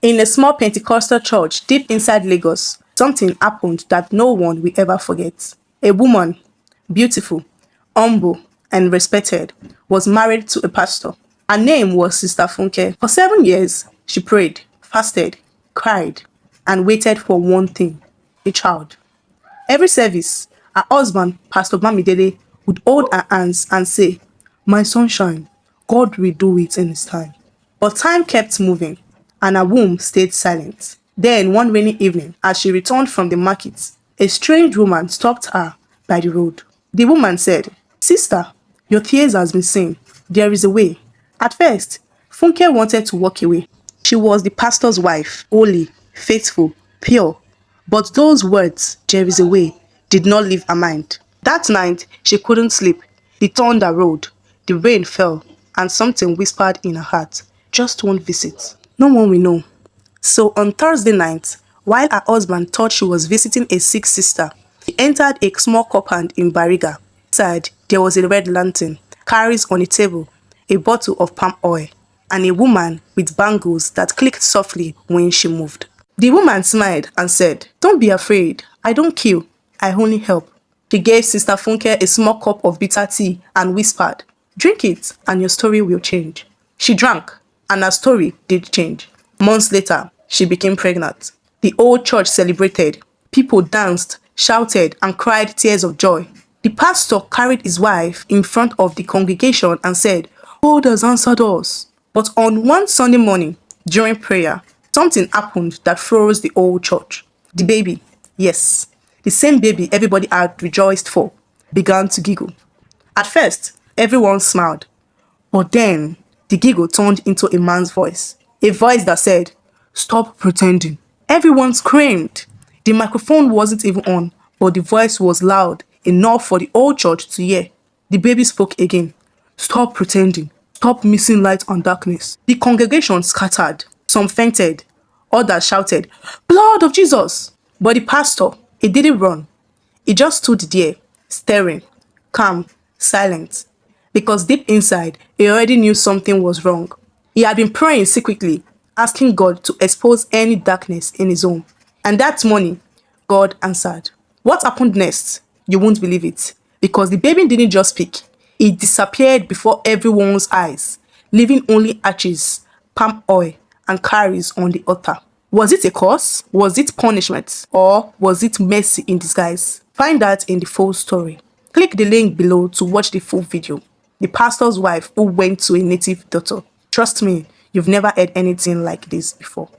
In a small Pentecostal church deep inside Lagos, something happened that no one will ever forget. A woman, beautiful, humble, and respected, was married to a pastor. Her name was Sister Funke. For 7 years, she prayed, fasted, cried, and waited for one thing: a child. Every service, her husband, Pastor Bamidele, would hold her hands and say, "My sunshine, God will do it in His time." But time kept moving, and her womb stayed silent. Then, one rainy evening, as she returned from the market, a strange woman stopped her by the road. The woman said, "Sister, your tears has been seen. There is a way." At first, Funke wanted to walk away. She was the pastor's wife, holy, faithful, pure. But those words, "there is a way," did not leave her mind. That night, she couldn't sleep. The thunder rolled, the rain fell, and something whispered in her heart, "just one visit. No one will know." So on Thursday night, while her husband thought she was visiting a sick sister, he entered a small compound in Bariga. Inside, there was a red lantern, carries on a table, a bottle of palm oil, and a woman with bangles that clicked softly when she moved. The woman smiled and said, "Don't be afraid. I don't kill. I only help." She gave Sister Funke a small cup of bitter tea and whispered, "Drink it and your story will change." She drank, and her story did change. Months later, she became pregnant. The old church celebrated. People danced, shouted, and cried tears of joy. The pastor carried his wife in front of the congregation and said, "God has answered us." But on one Sunday morning, during prayer, something happened that froze the old church. The baby, yes, the same baby everybody had rejoiced for, began to giggle. At first, everyone smiled, but then the giggle turned into a man's voice, a voice that said, "Stop pretending." Everyone screamed. The microphone wasn't even on, but the voice was loud enough for the whole church to hear. The baby spoke again. "Stop pretending. Stop mixing light and darkness." The congregation scattered. Some fainted. Others shouted, "Blood of Jesus!" But the pastor, he didn't run. He just stood there, staring, calm, silent. Because deep inside, he already knew something was wrong. He had been praying secretly, asking God to expose any darkness in his home. And that morning, God answered. What happened next? You won't believe it. Because the baby didn't just speak. It disappeared before everyone's eyes, leaving only ashes, palm oil, and carries on the altar. Was it a curse? Was it punishment? Or was it mercy in disguise? Find out in the full story. Click the link below to watch the full video. The pastor's wife who went to a native doctor. Trust me, you've never heard anything like this before.